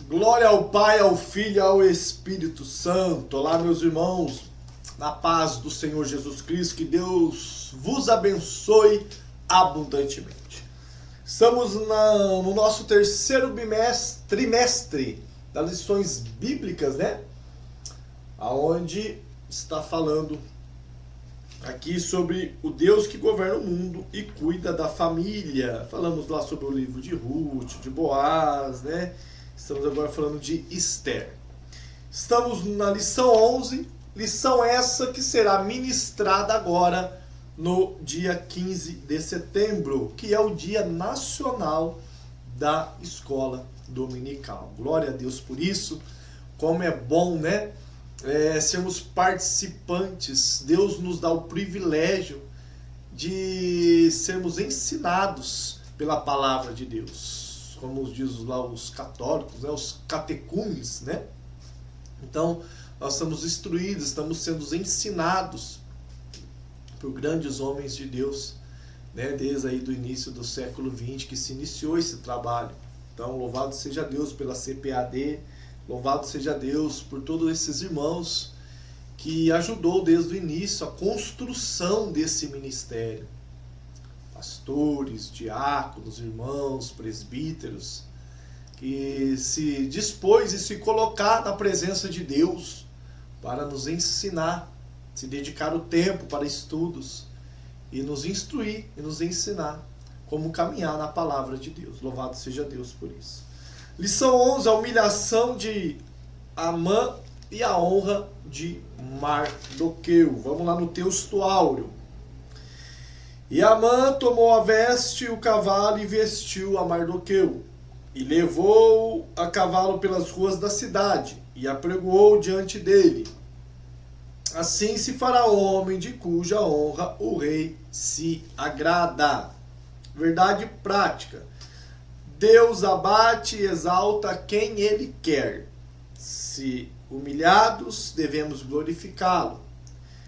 Glória ao Pai, ao Filho e ao Espírito Santo. Olá, meus irmãos, na paz do Senhor Jesus Cristo, que Deus vos abençoe abundantemente. Estamos no nosso terceiro trimestre das lições bíblicas, né? Aonde está falando aqui sobre o Deus que governa o mundo e cuida da família. Falamos lá sobre o livro de Ruth, de Boaz, né? Estamos agora falando de Esther. Estamos na lição 11, lição essa que será ministrada agora no dia 15 de setembro, que é o Dia Nacional da Escola Dominical. Glória a Deus por isso. Como é bom, né? Sermos participantes. Deus nos dá o privilégio de sermos ensinados pela palavra de Deus. Como diz lá os católicos, né? Os catecumes, né? Então, nós estamos instruídos, estamos sendo ensinados por grandes homens de Deus, né? Desde aí do início do século XX que se iniciou esse trabalho. Então, louvado seja Deus pela CPAD, louvado seja Deus por todos esses irmãos que ajudou desde o início a construção desse ministério. Pastores, diáconos, irmãos, presbíteros, que se dispôs e se colocar na presença de Deus para nos ensinar, se dedicar o tempo para estudos e nos instruir e nos ensinar como caminhar na palavra de Deus. Louvado seja Deus por isso. Lição 11, a humilhação de Amã e a honra de Mardoqueu. Vamos lá no texto áureo. E Amã tomou a veste e o cavalo e vestiu a Mardoqueu, e levou a cavalo pelas ruas da cidade, e apregoou diante dele. Assim se fará homem de cuja honra o rei se agrada. Verdade prática. Deus abate e exalta quem ele quer. Se humilhados, devemos glorificá-lo.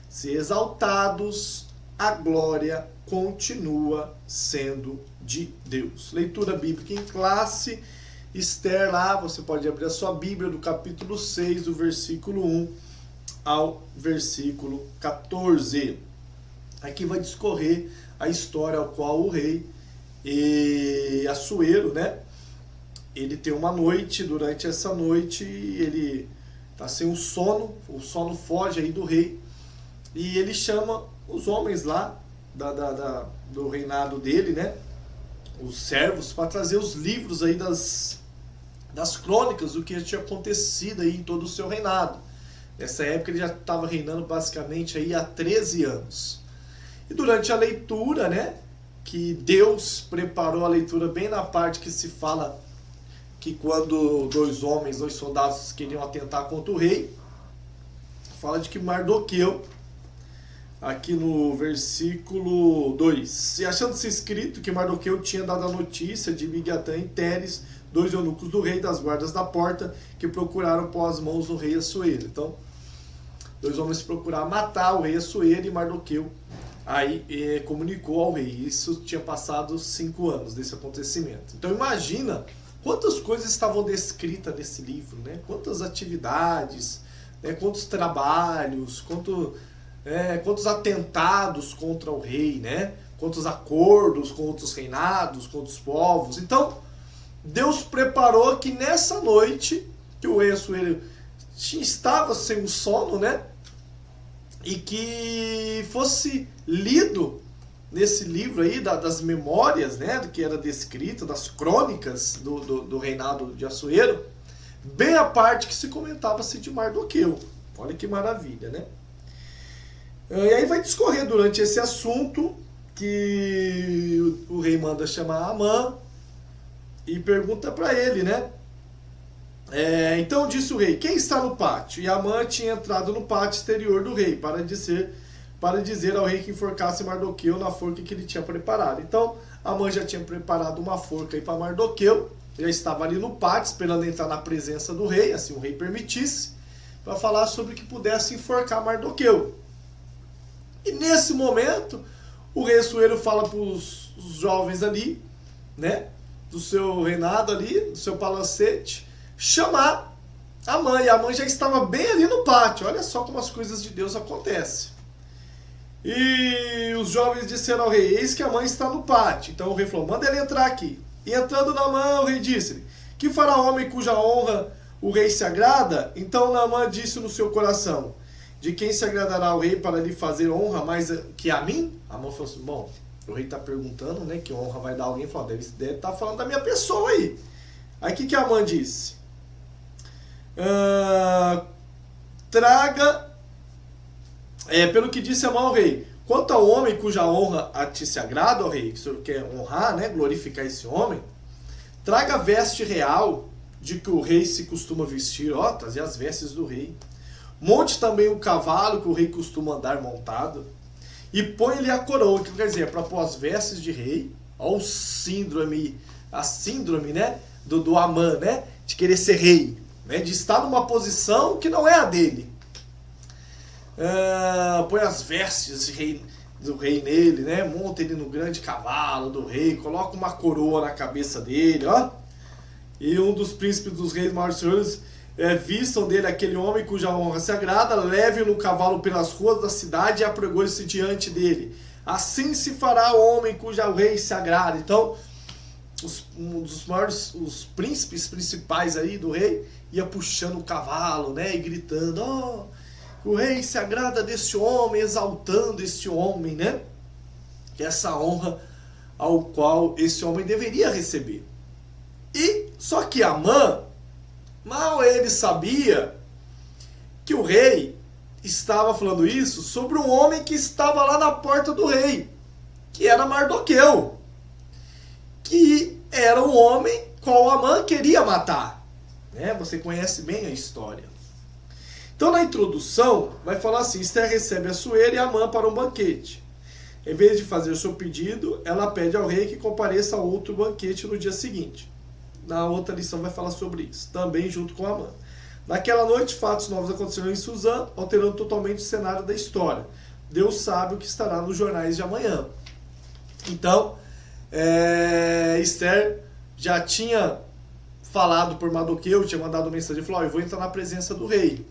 Se exaltados, a glória continua sendo de Deus. Leitura bíblica em classe. Esther lá, você pode abrir a sua Bíblia do capítulo 6, do versículo 1 ao versículo 14. Aqui vai discorrer a história ao qual o rei Assuero, né? Ele tem uma noite, durante essa noite ele está sem o sono foge aí do rei, e ele chama os homens lá do reinado dele, né? Os servos, para trazer os livros aí das crônicas do que tinha acontecido aí em todo o seu reinado. Nessa época ele já estava reinando basicamente aí há 13 anos. E durante a leitura, né? Que Deus preparou a leitura bem na parte que se fala que quando dois soldados queriam atentar contra o rei, fala de que Mardoqueu, aqui no versículo 2, e achando-se escrito que Mardoqueu tinha dado a notícia de Bigatã e Teres, dois eunucos do rei, das guardas da porta, que procuraram pôr as mãos no rei Assuero. Então, dois homens procuraram matar o rei Assuero, e Mardoqueu aí comunicou ao rei. Isso tinha passado 5 anos desse acontecimento. Então imagina quantas coisas estavam descritas nesse livro, né? Quantas atividades, né? Quantos trabalhos, quantos atentados contra o rei, né? Quantos acordos com outros reinados, com outros povos. Então, Deus preparou que nessa noite, que o rei Assuero estava sem o sono, né? E que fosse lido nesse livro aí das memórias, né? Do que era descrito, das crônicas do reinado de Assuero, bem a parte que se comentava-se de Mardoqueu. Olha que maravilha, né? E aí vai discorrer durante esse assunto que o rei manda chamar Amã e pergunta para ele, né? Então disse o rei, quem está no pátio? E Amã tinha entrado no pátio exterior do rei para dizer ao rei que enforcasse Mardoqueu na forca que ele tinha preparado. Então Amã já tinha preparado uma forca aí para Mardoqueu, já estava ali no pátio esperando entrar na presença do rei, assim o rei permitisse, para falar sobre que pudesse enforcar Mardoqueu. E nesse momento, o rei Assuero fala para os jovens ali, né, do seu reinado ali, do seu palacete, chamar Amã. E Amã já estava bem ali no pátio. Olha só como as coisas de Deus acontecem. E os jovens disseram ao rei: eis que Amã está no pátio. Então o rei falou: manda ele entrar aqui. E entrando Naamã, o rei disse-lhe: que fará homem cuja honra o rei se agrada? Então Naamã disse no seu coração: de quem se agradará o rei para lhe fazer honra mais que a mim? Amã falou assim: bom, o rei está perguntando, né, que honra vai dar alguém. Falou: deve estar falando da minha pessoa aí. Aí o que Amã disse? Traga, pelo que disse Amã ao rei: quanto ao homem cuja honra a ti se agrada, ó rei, que o senhor quer honrar, né, glorificar esse homem, traga a veste real de que o rei se costuma vestir, ó, trazer as vestes do rei. Monte também o cavalo que o rei costuma andar montado, e põe-lhe a coroa, que quer dizer, é para pôr as vestes de rei. Ó a síndrome, né, do Amã, né, de querer ser rei, né, de estar numa posição que não é a dele. Põe as vestes do rei nele, né? Monta ele no grande cavalo do rei, coloca uma coroa na cabeça dele, ó. E um dos príncipes dos reis maiores senhores vistam dele aquele homem cuja honra se agrada, leve-o no cavalo pelas ruas da cidade e apregou-se diante dele. Assim se fará o homem cuja o rei se agrada. Então, os príncipes principais aí do rei ia puxando o cavalo, né? E gritando: ó, o rei se agrada desse homem, exaltando esse homem, né? Essa honra ao qual esse homem deveria receber. E só que Amã, mal ele sabia que o rei estava falando isso sobre um homem que estava lá na porta do rei, que era Mardoqueu, que era o homem qual Amã queria matar, né? Você conhece bem a história. Então, na introdução, vai falar assim: Esther recebe Assuero e Amã para um banquete. Em vez de fazer o seu pedido, ela pede ao rei que compareça a outro banquete no dia seguinte. Na outra lição vai falar sobre isso, também junto com Amã. Naquela noite, fatos novos aconteceram em Suzã, alterando totalmente o cenário da história. Deus sabe o que estará nos jornais de amanhã. Então, Esther já tinha falado por Mardoqueu, tinha mandado mensagem, falou: eu vou entrar na presença do rei.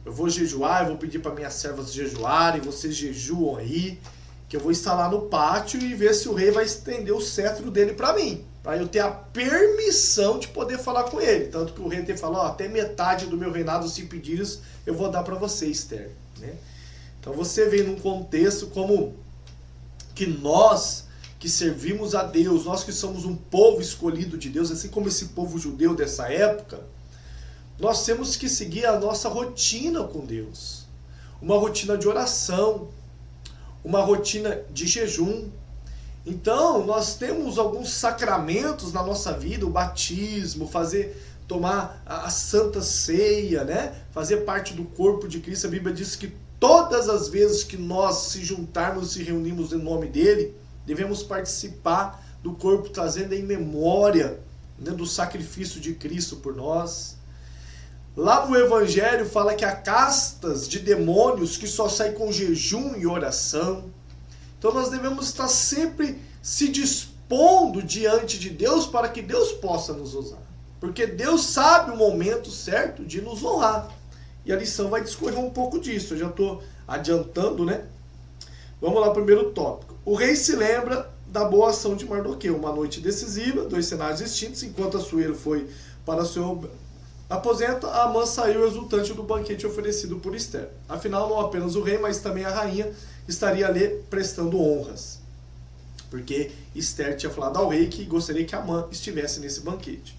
Eu vou jejuar, eu vou pedir para minhas servas jejuarem, vocês jejuam aí, que eu vou estar lá no pátio e ver se o rei vai estender o cetro dele para mim, para eu ter a permissão de poder falar com ele. Tanto que o rei falou: até metade do meu reinado, se pedires, eu vou dar para você, Esther. Né? Então você vê num contexto como que nós que servimos a Deus, nós que somos um povo escolhido de Deus, assim como esse povo judeu dessa época, nós temos que seguir a nossa rotina com Deus. Uma rotina de oração, uma rotina de jejum. Então, nós temos alguns sacramentos na nossa vida, o batismo, tomar a Santa Ceia, né? Fazer parte do corpo de Cristo. A Bíblia diz que todas as vezes que nós se juntarmos e reunimos em nome dele, devemos participar do corpo, trazendo em memória, né, do sacrifício de Cristo por nós. Lá no Evangelho fala que há castas de demônios que só saem com jejum e oração. Então nós devemos estar sempre se dispondo diante de Deus para que Deus possa nos usar. Porque Deus sabe o momento certo de nos honrar. E a lição vai discorrer um pouco disso. Eu já estou adiantando, né? Vamos lá, primeiro tópico. O rei se lembra da boa ação de Mardoqueu. Uma noite decisiva, 2 cenários distintos. Enquanto Assuero foi para seu aposento, Amã saiu exultante do banquete oferecido por Esther. Afinal, não apenas o rei, mas também a rainha estaria ali prestando honras. Porque Esther tinha falado ao rei que gostaria que Amã estivesse nesse banquete.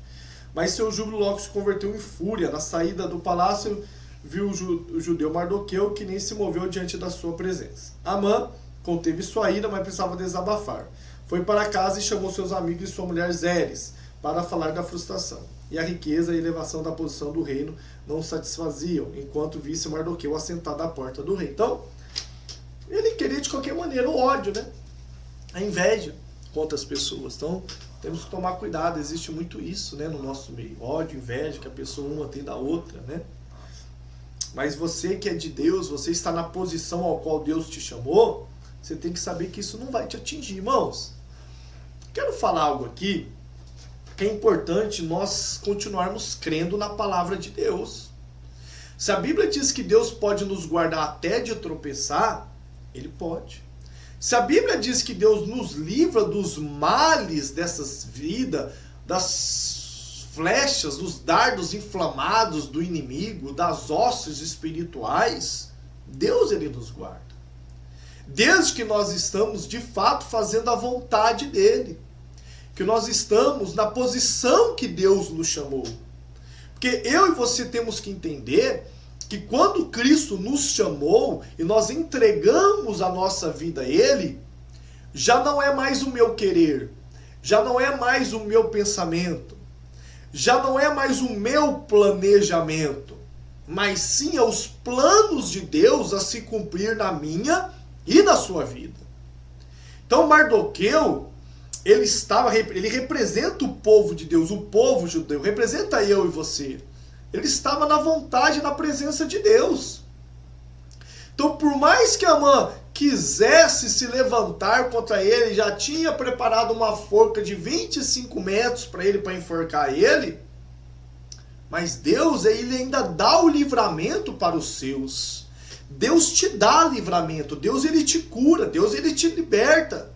Mas seu júbilo logo se converteu em fúria. Na saída do palácio, viu o judeu Mardoqueu, que nem se moveu diante da sua presença. Amã conteve sua ira, mas precisava desabafar. Foi para casa e chamou seus amigos e sua mulher Zeres para falar da frustração. E a riqueza e a elevação da posição do reino não o satisfaziam, enquanto visse Mardoqueu assentado à porta do rei. Então, ele queria de qualquer maneira o ódio, né? A inveja contra as pessoas. Então, temos que tomar cuidado. Existe muito isso, né, no nosso meio. Ódio, inveja, que a pessoa uma tem da outra, né? Mas você que é de Deus, você está na posição ao qual Deus te chamou, você tem que saber que isso não vai te atingir, irmãos. Quero falar algo aqui que é importante nós continuarmos crendo na palavra de Deus. Se a Bíblia diz que Deus pode nos guardar até de tropeçar, Ele pode. Se a Bíblia diz que Deus nos livra dos males dessas vidas, das flechas, dos dardos inflamados do inimigo, das hostes espirituais, Deus, Ele nos guarda. Desde que nós estamos, de fato, fazendo a vontade dEle. Que nós estamos na posição que Deus nos chamou. Porque eu e você temos que entender que quando Cristo nos chamou e nós entregamos a nossa vida a Ele, já não é mais o meu querer, já não é mais o meu pensamento, já não é mais o meu planejamento, mas sim é os planos de Deus a se cumprir na minha e na sua vida. Então Mardoqueu, ele representa o povo de Deus, o povo judeu, representa eu e você. Ele estava na vontade e na presença de Deus. Então, por mais que Amã quisesse se levantar contra ele, já tinha preparado uma forca de 25 metros para enforcar ele, mas Deus, ele ainda dá o livramento para os seus. Deus te dá livramento, Deus, ele te cura, Deus, ele te liberta.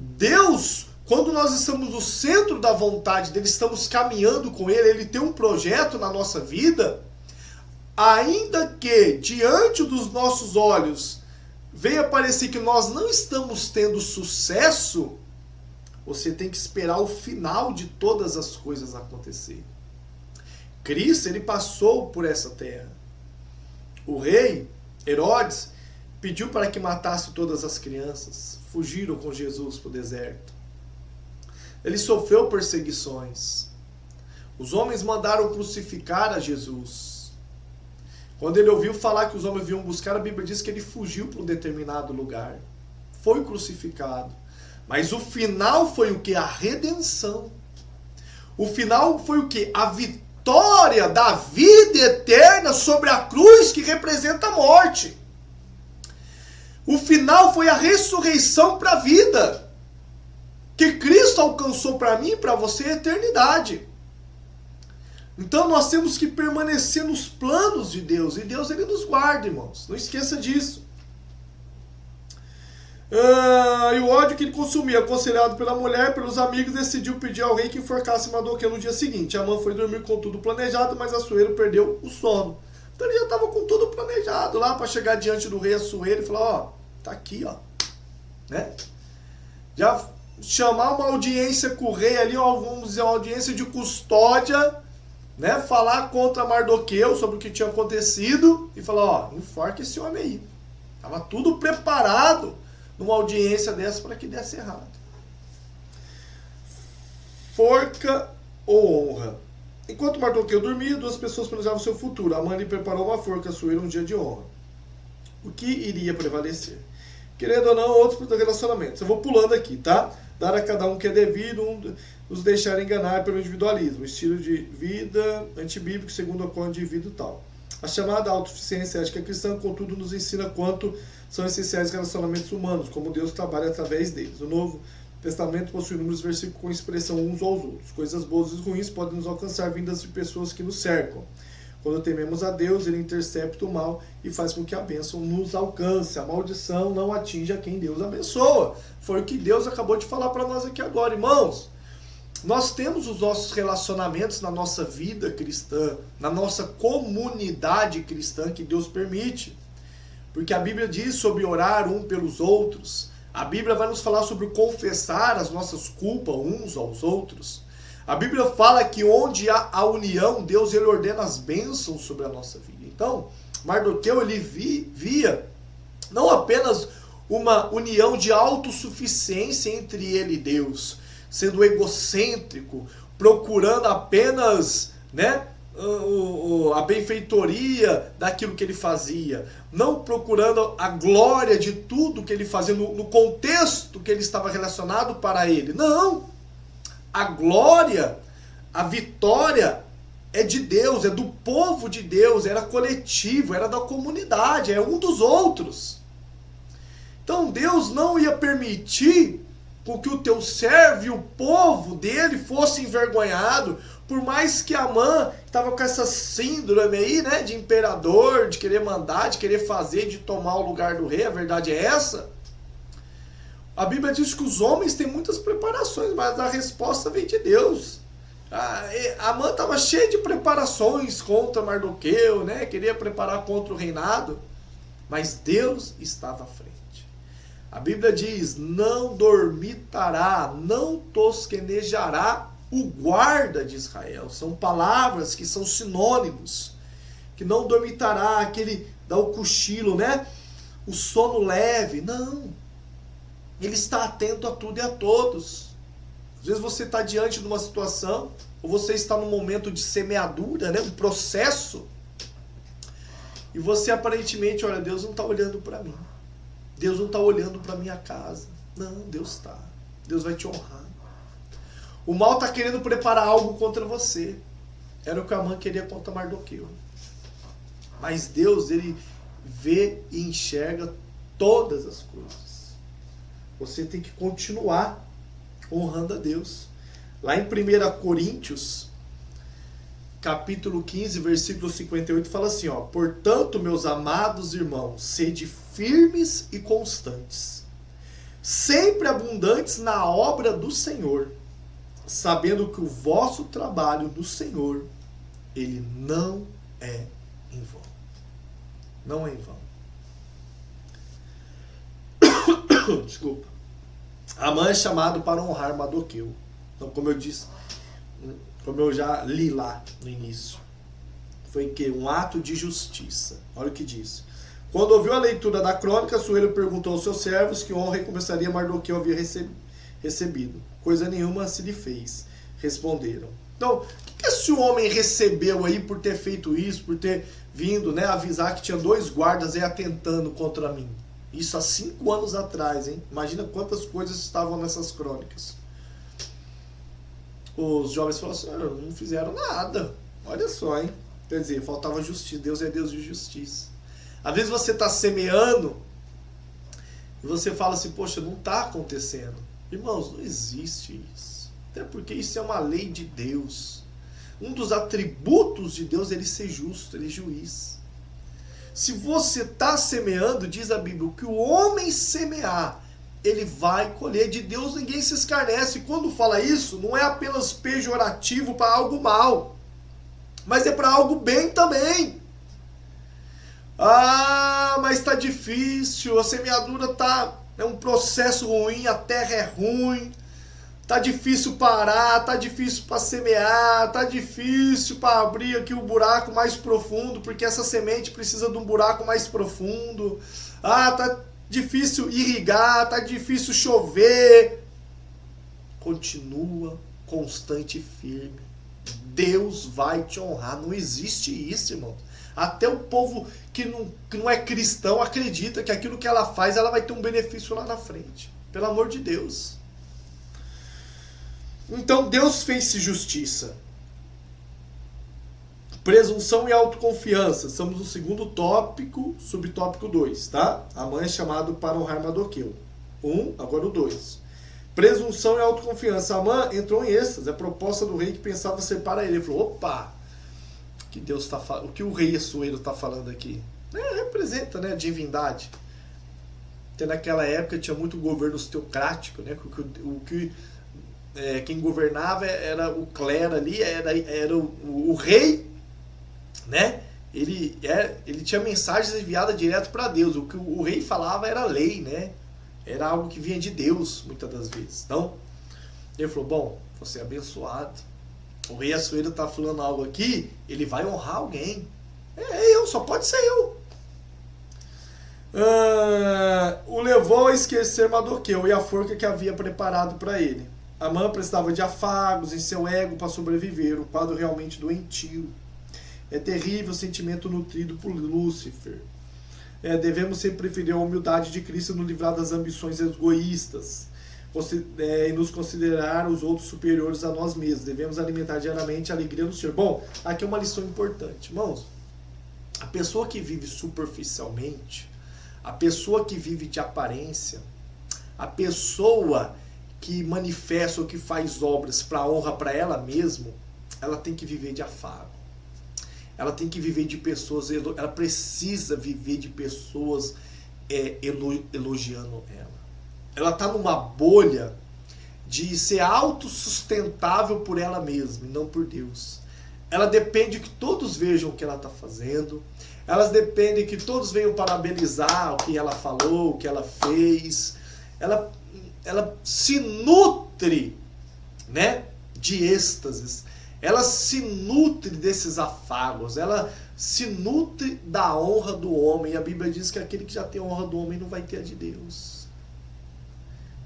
Deus, quando nós estamos no centro da vontade dele, estamos caminhando com ele, ele tem um projeto na nossa vida, ainda que diante dos nossos olhos venha parecer que nós não estamos tendo sucesso, você tem que esperar o final de todas as coisas acontecer. Cristo, ele passou por essa terra. O rei Herodes pediu para que matasse todas as crianças. Fugiram com Jesus para o deserto. Ele sofreu perseguições. Os homens mandaram crucificar a Jesus. Quando ele ouviu falar que os homens vinham buscar, a Bíblia diz que ele fugiu para um determinado lugar. Foi crucificado. Mas o final foi o que? A redenção. O final foi o que? A vitória da vida eterna sobre a cruz que representa a morte. O final foi a ressurreição para a vida. Que Cristo alcançou para mim e para você a eternidade. Então nós temos que permanecer nos planos de Deus. E Deus, ele nos guarda, irmãos. Não esqueça disso. E o ódio que ele consumia, aconselhado pela mulher, pelos amigos, decidiu pedir ao rei que enforcasse Mardoqueu no dia seguinte. Amã foi dormir com tudo planejado, mas Assuero perdeu o sono. Então ele já estava com tudo planejado lá para chegar diante do rei Assuero e falar, ó, tá aqui, ó. Né? Já chamar uma audiência com o rei ali, ó, vamos dizer, uma audiência de custódia, né? Falar contra Mardoqueu sobre o que tinha acontecido e falar, ó, enforca esse homem aí. Tava tudo preparado numa audiência dessa para que desse errado. Forca ou honra? Enquanto Mardoqueu dormia, duas pessoas planejavam seu futuro. Amã lhe preparou uma forca, Assuero um dia de honra. O que iria prevalecer? Querendo ou não, outros relacionamentos. Eu vou pulando aqui, tá? Dar a cada um que é devido, nos deixar enganar pelo individualismo, estilo de vida antibíblico, segundo o código de vida e tal. A chamada autossuficiência ética cristã, contudo, nos ensina quanto são essenciais os relacionamentos humanos, como Deus trabalha através deles. O Novo Testamento possui inúmeros versículos com expressão uns aos outros. Coisas boas e ruins podem nos alcançar vindas de pessoas que nos cercam. Quando tememos a Deus, ele intercepta o mal e faz com que a bênção nos alcance. A maldição não atinge a quem Deus abençoa. Foi o que Deus acabou de falar para nós aqui agora, irmãos. Nós temos os nossos relacionamentos na nossa vida cristã, na nossa comunidade cristã que Deus permite. Porque a Bíblia diz sobre orar um pelos outros. A Bíblia vai nos falar sobre confessar as nossas culpas uns aos outros. A Bíblia fala que onde há a união, Deus, ele ordena as bênçãos sobre a nossa vida. Então, Mardoqueu, ele via não apenas uma união de autossuficiência entre ele e Deus, sendo egocêntrico, procurando apenas, né, a benfeitoria daquilo que ele fazia, não procurando a glória de tudo que ele fazia no contexto que ele estava relacionado para ele. Não! A glória, a vitória é de Deus, é do povo de Deus, era coletivo, era da comunidade, é um dos outros. Então Deus não ia permitir com que o teu servo e o povo dele fosse envergonhado, por mais que Amã estava com essa síndrome aí, né, de imperador, de querer mandar, de querer fazer, de tomar o lugar do rei, a verdade é essa. A Bíblia diz que os homens têm muitas preparações, mas a resposta vem de Deus. Amã estava cheio de preparações contra Mardoqueu, né, queria preparar contra o reinado, mas Deus estava à frente. A Bíblia diz, não dormitará, não tosquenejará o guarda de Israel. São palavras que são sinônimos. Que não dormitará, aquele dá o cochilo, né? O sono leve. Não. Ele está atento a tudo e a todos. Às vezes você está diante de uma situação, ou você está num momento de semeadura, né? Um processo. E você aparentemente, olha, Deus não está olhando para mim. Deus não está olhando para minha casa. Não, Deus está. Deus vai te honrar. O mal está querendo preparar algo contra você. Era o que Amã queria contra Mardoqueu. Mas Deus, ele vê e enxerga todas as coisas. Você tem que continuar honrando a Deus. Lá em 1 Coríntios, capítulo 15, versículo 58, fala assim, ó, portanto, meus amados irmãos, sede firmes e constantes, sempre abundantes na obra do Senhor, sabendo que o vosso trabalho no Senhor, ele não é em vão. Não é em vão. Desculpa. Amã é chamado para honrar Mardoqueu. Então, como eu disse, como eu já li lá no início, foi que um ato de justiça. Olha o que diz. Quando ouviu a leitura da crônica, Assuero perguntou aos seus servos que honra recompensaria Mardoqueu havia recebido. Coisa nenhuma se lhe fez. Responderam. Então, o que esse homem recebeu aí por ter feito isso, por ter vindo, né, avisar que tinha 2 guardas aí atentando contra mim? Isso há 5 anos atrás, hein? Imagina quantas coisas estavam nessas crônicas. Os jovens falaram assim, não fizeram nada. Olha só, hein? Quer dizer, faltava justiça. Deus é Deus de justiça. Às vezes você está semeando e você fala assim, poxa, não está acontecendo. Irmãos, não existe isso. Até porque isso é uma lei de Deus. Um dos atributos de Deus é ele ser justo, ele é juiz. Se você está semeando, diz a Bíblia, que o homem semear, ele vai colher. De Deus ninguém se escarnece. Quando fala isso, não é apenas pejorativo para algo mal, mas é para algo bem também. Ah, mas está difícil, a semeadura é um processo ruim, a terra é ruim, está difícil parar, está difícil para semear, está difícil para abrir aqui o buraco mais profundo, porque essa semente precisa de um buraco mais profundo. Ah, está difícil irrigar, está difícil chover. Continua constante e firme. Deus vai te honrar. Não existe isso, irmão. Até o povo que não é cristão acredita que aquilo que ela faz, ela vai ter um benefício lá na frente. Pelo amor de Deus. Então Deus fez justiça. Presunção e autoconfiança. Estamos no segundo tópico, subtópico 2, tá? Amã é chamado para honrar Mardoqueu. 1, agora o 2. Presunção e autoconfiança. Amã entrou em êxtase. A proposta do rei que pensava ser para ele. Ele falou, opa, que Deus tá falando, o que o rei Assuero está falando aqui? Representa, né, a divindade. Até naquela época tinha muito governo teocrático, né? Quem governava era o clero ali, era o rei, né? Ele tinha mensagens enviadas direto para Deus. O que o rei falava era lei, né? Era algo que vinha de Deus, muitas das vezes. Então, ele falou, bom, você é abençoado. O rei Assuero está falando algo aqui, ele vai honrar alguém. Eu, só pode ser eu. O levou a esquecer Mardoqueu e a forca que havia preparado para ele. Amã precisava de afagos em seu ego para sobreviver, um quadro realmente doentio. É terrível o sentimento nutrido por Lúcifer. Devemos sempre preferir a humildade de Cristo no livrar das ambições egoístas e nos considerar os outros superiores a nós mesmos. Devemos alimentar diariamente a alegria do Senhor. Bom, aqui é uma lição importante. Irmãos, a pessoa que vive superficialmente, a pessoa que vive de aparência, a pessoa que manifesta ou que faz obras para honra para ela mesma, ela tem que viver de afago. Ela tem que viver de pessoas, ela precisa viver de pessoas elogiando ela. Ela está numa bolha de ser autossustentável por ela mesma e não por Deus. Ela depende que todos vejam o que ela está fazendo. Elas dependem que todos venham parabenizar o que ela falou, o que ela fez. Ela se nutre, né, de êxtases. Ela se nutre desses afagos. Ela se nutre da honra do homem. E a Bíblia diz que aquele que já tem a honra do homem não vai ter a de Deus.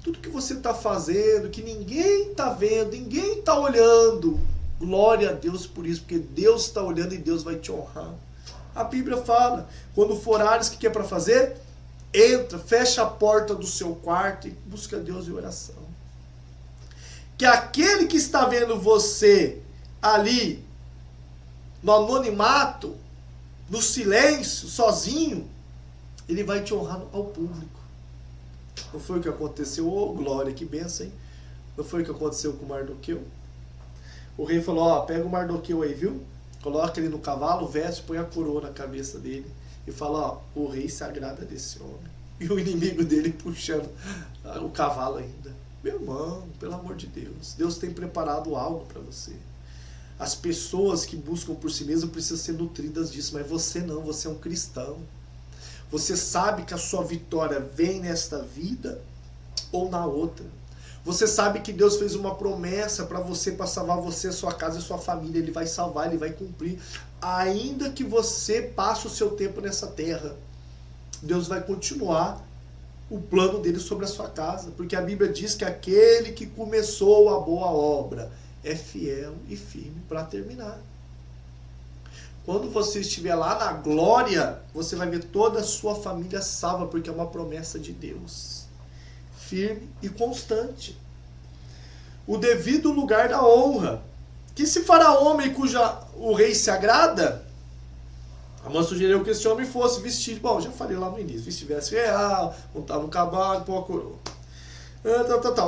Tudo que você está fazendo, que ninguém está vendo, ninguém está olhando, glória a Deus por isso, porque Deus está olhando e Deus vai te honrar. A Bíblia fala, quando for Ares, o que é para fazer? Entra, fecha a porta do seu quarto e busca Deus em oração. Que aquele que está vendo você ali, no anonimato, no silêncio, sozinho, ele vai te honrar ao público. Não foi o que aconteceu? Oh, glória, que bênção, hein? Não foi o que aconteceu com o Mardoqueu? O rei falou, ó, pega o Mardoqueu aí, viu? Coloca ele no cavalo, veste, põe a coroa na cabeça dele e fala, ó, o rei se agrada desse homem. E o inimigo dele puxando o cavalo ainda. Meu irmão, pelo amor de Deus, Deus tem preparado algo para você. As pessoas que buscam por si mesmas precisam ser nutridas disso, mas você não, você é um cristão. Você sabe que a sua vitória vem nesta vida ou na outra. Você sabe que Deus fez uma promessa para você, para salvar você, a sua casa e a sua família. Ele vai salvar, Ele vai cumprir. Ainda que você passe o seu tempo nessa terra, Deus vai continuar o plano dele sobre a sua casa. Porque a Bíblia diz que aquele que começou a boa obra é fiel e firme para terminar. Quando você estiver lá na glória, você vai ver toda a sua família salva, porque é uma promessa de Deus. Firme e constante. O devido lugar da honra. Que se fará homem cuja o rei se agrada? Amã sugeriu que esse homem fosse vestido. Bom, já falei lá no início. Vestivesse real, montar no cavalo, pôr a coroa.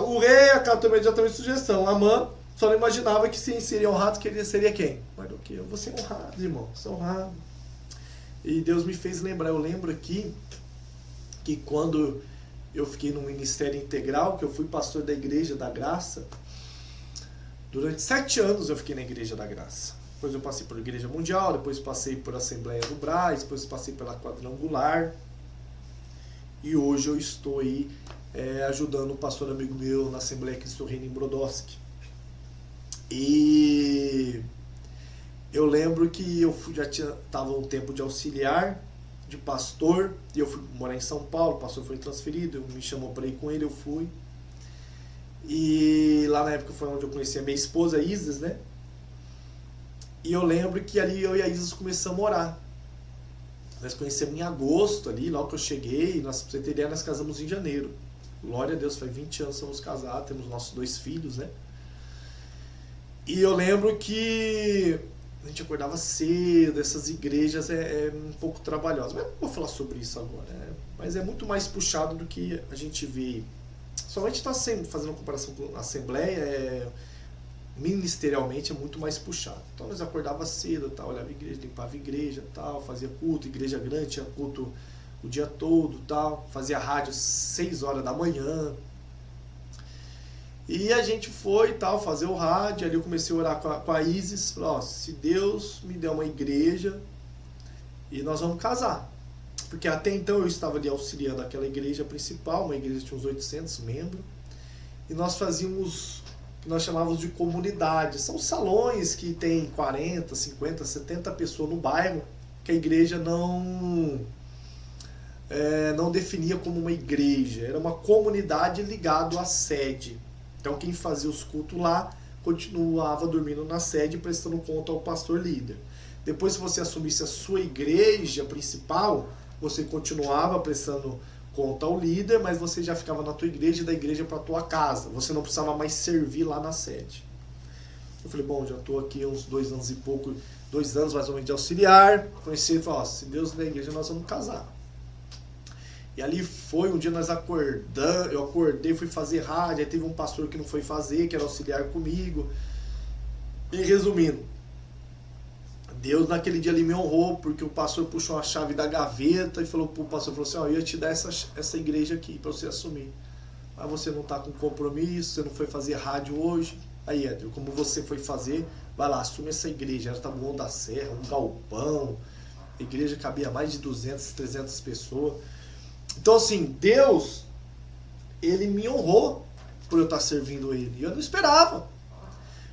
O rei acatou imediatamente a sugestão. Amã só não imaginava que sim, seria honrado, que ele seria quem? Mardoqueu. Eu vou ser honrado, irmão. Sou honrado. E Deus me fez lembrar. Eu lembro aqui que quando eu fiquei no Ministério Integral, que eu fui pastor da Igreja da Graça, durante 7 anos eu fiquei na Igreja da Graça. Depois eu passei por Igreja Mundial, depois passei por Assembleia do Brás, depois passei pela Quadrangular. E hoje eu estou aí ajudando um pastor amigo meu na Assembleia Cristo Reino em Brodowski. E eu lembro que eu estava um tempo de auxiliar, de pastor, e eu fui morar em São Paulo, o pastor foi transferido, me chamou para ir com ele, eu fui. E lá na época foi onde eu conheci a minha esposa, a Isis, né? E eu lembro que ali eu e a Isis começamos a orar. Nós conhecemos em agosto ali, logo que eu cheguei, pra você ter ideia, nós casamos em janeiro. Glória a Deus, faz 20 anos que somos casados, temos nossos 2 filhos, né? E eu lembro que a gente acordava cedo, essas igrejas é um pouco trabalhosas. Mas não vou falar sobre isso agora, né? Mas é muito mais puxado do que a gente vê. Somente está fazendo uma comparação com a Assembleia, ministerialmente é muito mais puxado. Então nós acordava cedo, tal, olhava a igreja, limpava a igreja, tal, fazia culto, igreja grande, tinha culto o dia todo, tal, fazia rádio 6 horas da manhã. E a gente foi tal, fazer o rádio, ali eu comecei a orar com a Isis, falei, ó, se Deus me der uma igreja, e nós vamos casar. Porque até então eu estava ali auxiliando aquela igreja principal, uma igreja que tinha uns 800 membros, e nós fazíamos o que nós chamávamos de comunidade. São salões que tem 40, 50, 70 pessoas no bairro, que a igreja não definia como uma igreja, era uma comunidade ligada à sede. Então quem fazia os cultos lá continuava dormindo na sede, prestando conta ao pastor líder. Depois, se você assumisse a sua igreja principal, você continuava prestando conta ao líder, mas você já ficava na tua igreja e da igreja para a tua casa. Você não precisava mais servir lá na sede. Eu falei, bom, já estou aqui uns 2 anos e pouco, 2 anos mais ou menos de auxiliar. Conheci e falei, ó, se Deus der igreja, nós vamos casar. E ali foi, um dia nós acordamos, eu acordei, fui fazer rádio, aí teve um pastor que não foi fazer, que era auxiliar comigo. E resumindo, Deus naquele dia ali me honrou, porque o pastor puxou a chave da gaveta e falou pro pastor, falou assim, ó, eu ia te dar essa igreja aqui para você assumir. Mas você não tá com compromisso, você não foi fazer rádio hoje. Aí, Edrio, como você foi fazer, vai lá, assume essa igreja. Era Taboão da Serra, um galpão. A igreja cabia mais de 200, 300 pessoas. Então, assim, Deus, ele me honrou por eu estar servindo ele. E eu não esperava.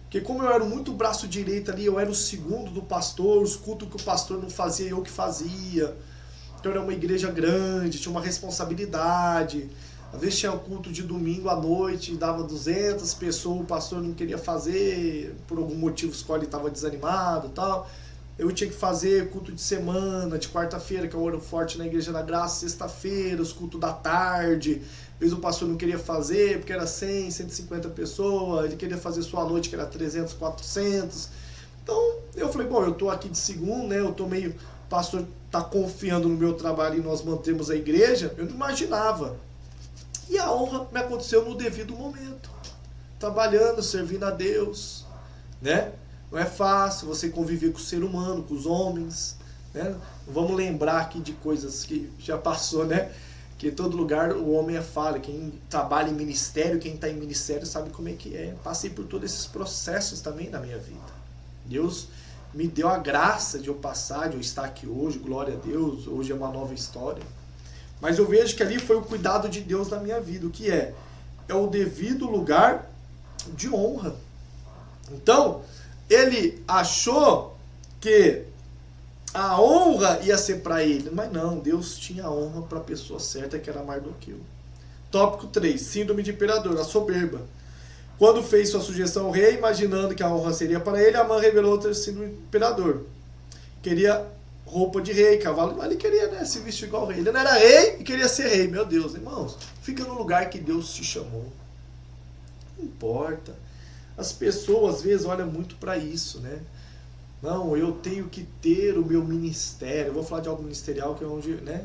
Porque como eu era muito braço direito ali, eu era o segundo do pastor, os cultos que o pastor não fazia, eu que fazia. Então era uma igreja grande, tinha uma responsabilidade. Às vezes tinha culto de domingo à noite, dava 200 pessoas, o pastor não queria fazer, por algum motivo ele estava desanimado e tal. Eu tinha que fazer culto de semana, de quarta-feira, que é o hora forte na Igreja da Graça, sexta-feira, os cultos da tarde. Às vezes o pastor não queria fazer, porque era 100, 150 pessoas, ele queria fazer só à noite, que era 300, 400. Então, eu falei, bom, eu estou aqui de segundo, né? Eu estou meio... O pastor está confiando no meu trabalho e nós mantemos a igreja. Eu não imaginava. E a honra me aconteceu no devido momento. Trabalhando, servindo a Deus, né? Não é fácil você conviver com o ser humano, com os homens, né? Vamos lembrar aqui de coisas que já passou, né? Que em todo lugar o homem é falha. Quem trabalha em ministério, quem está em ministério sabe como é que é. Passei por todos esses processos também na minha vida. Deus me deu a graça de eu passar, de eu estar aqui hoje, glória a Deus, hoje é uma nova história. Mas eu vejo que ali foi o cuidado de Deus na minha vida, o que é o devido lugar de honra. Então, ele achou que a honra ia ser para ele, mas não, Deus tinha a honra para a pessoa certa, que era Mardoqueu. Tópico 3, síndrome de imperador, a soberba. Quando fez sua sugestão ao rei, imaginando que a honra seria para ele, Amã revelou ter síndrome de imperador. Queria roupa de rei, cavalo, mas ele queria, né, se vestir igual ao rei. Ele não era rei e queria ser rei. Meu Deus, irmãos, fica no lugar que Deus te chamou. Não importa. As pessoas, às vezes, olham muito para isso, né? Não, eu tenho que ter o meu ministério. Eu vou falar de algo ministerial, que é onde, né,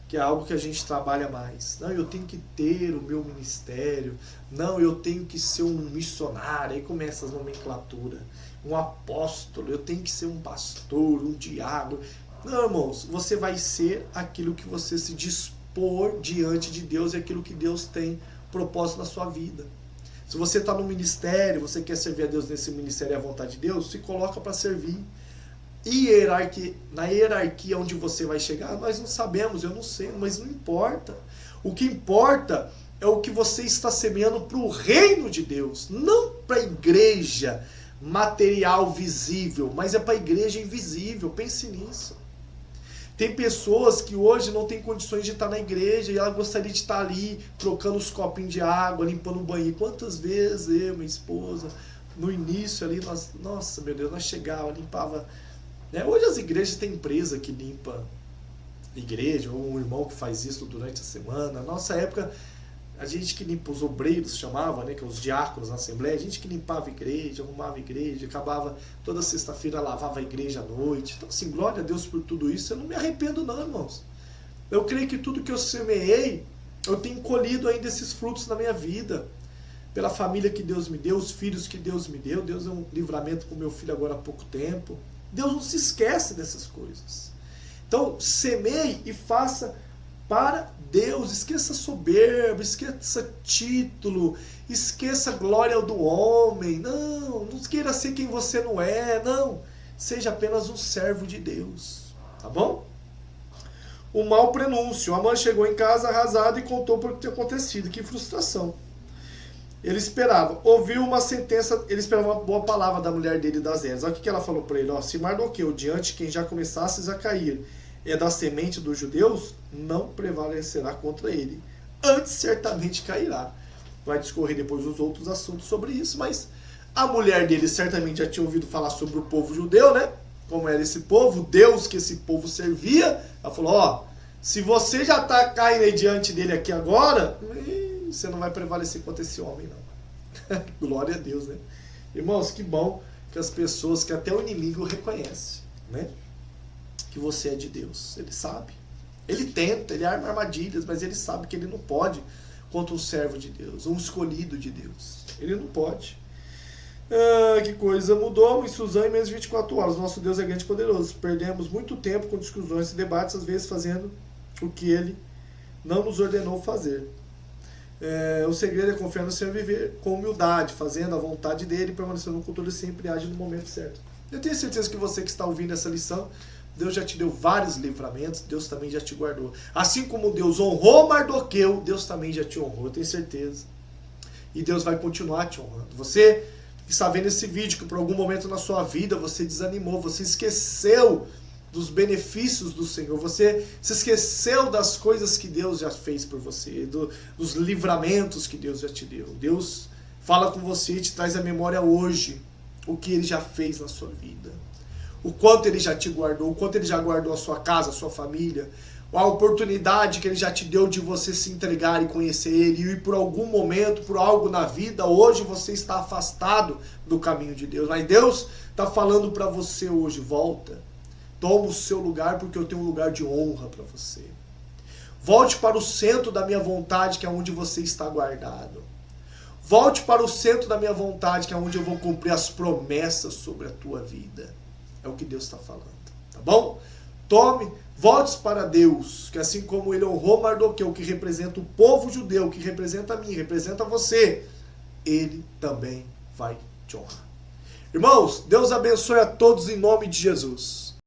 que é algo que a gente trabalha mais. Não, eu tenho que ter o meu ministério. Não, eu tenho que ser um missionário. Aí começa as nomenclaturas. Um apóstolo, eu tenho que ser um pastor, um diácono. Não, irmãos, você vai ser aquilo que você se dispor diante de Deus e aquilo que Deus tem propósito na sua vida. Se você está no ministério, você quer servir a Deus nesse ministério e à vontade de Deus, se coloca para servir. E na hierarquia onde você vai chegar, nós não sabemos, eu não sei, mas não importa. O que importa é o que você está semeando para o reino de Deus, não para a igreja material visível, mas é para a igreja invisível. Pense nisso. Tem pessoas que hoje não têm condições de estar na igreja e ela gostaria de estar ali trocando os copinhos de água, limpando o banheiro. Quantas vezes eu, minha esposa, no início ali, nossa, meu Deus, nós chegava, limpava, né? Hoje as igrejas têm empresa que limpa igreja, ou um irmão que faz isso durante a semana. Na nossa época, a gente que limpa, os obreiros chamava, né, que é os diáconos na assembleia, a gente que limpava a igreja, arrumava a igreja, acabava toda sexta-feira, lavava a igreja à noite. Então, assim, glória a Deus por tudo isso. Eu não me arrependo não, irmãos. Eu creio que tudo que eu semeei, eu tenho colhido ainda esses frutos na minha vida. Pela família que Deus me deu, os filhos que Deus me deu. Deus é um livramento para o meu filho agora há pouco tempo. Deus não se esquece dessas coisas. Então, semeie e faça para Deus. Esqueça soberba, esqueça título, esqueça a glória do homem. Não queira ser quem você não é, não. Seja apenas um servo de Deus, tá bom? O mau prenúncio. Amã chegou em casa arrasado e contou por que tinha acontecido. Que frustração. Ele esperava, ouviu uma sentença, ele esperava uma boa palavra da mulher dele, das Eras. Olha o que ela falou para ele, ó, se Mardoqueu, diante de quem já começasses a cair, é da semente dos judeus, não prevalecerá contra ele. Antes certamente cairá. Vai discorrer depois os outros assuntos sobre isso, mas a mulher dele certamente já tinha ouvido falar sobre o povo judeu, né? Como era esse povo, Deus que esse povo servia. Ela falou, ó, se você já está caindo aí diante dele aqui agora, você não vai prevalecer contra esse homem, não. Glória a Deus, né? Irmãos, que bom que as pessoas, que até o inimigo reconhece, né? Que você é de Deus. Ele sabe. Ele tenta, ele arma armadilhas, mas ele sabe que ele não pode contra um servo de Deus, um escolhido de Deus. Ele não pode. Que coisa, mudou em Suzano em menos de 24 horas. Nosso Deus é grande e poderoso. Perdemos muito tempo com discussões e debates, às vezes fazendo o que ele não nos ordenou fazer. O segredo é confiar no Senhor e viver com humildade, fazendo a vontade dele, permanecendo no controle, sempre age no momento certo. Eu tenho certeza que você que está ouvindo essa lição, Deus já te deu vários livramentos, Deus também já te guardou. Assim como Deus honrou Mardoqueu, Deus também já te honrou, eu tenho certeza. E Deus vai continuar te honrando. Você que está vendo esse vídeo, que por algum momento na sua vida você desanimou, você esqueceu dos benefícios do Senhor, você se esqueceu das coisas que Deus já fez por você, dos livramentos que Deus já te deu. Deus fala com você e te traz à memória hoje o que Ele já fez na sua vida, o quanto Ele já te guardou, o quanto Ele já guardou a sua casa, a sua família, a oportunidade que Ele já te deu de você se entregar e conhecer Ele, e por algum momento, por algo na vida, hoje você está afastado do caminho de Deus, mas Deus está falando para você hoje, volta, toma o seu lugar, porque eu tenho um lugar de honra para você. Volte para o centro da minha vontade, que é onde você está guardado. Volte para o centro da minha vontade, que é onde eu vou cumprir as promessas sobre a tua vida. É o que Deus está falando, tá bom? Volte para Deus, que assim como Ele honrou Mardoqueu, que representa o povo judeu, que representa a mim, representa você, Ele também vai te honrar. Irmãos, Deus abençoe a todos em nome de Jesus.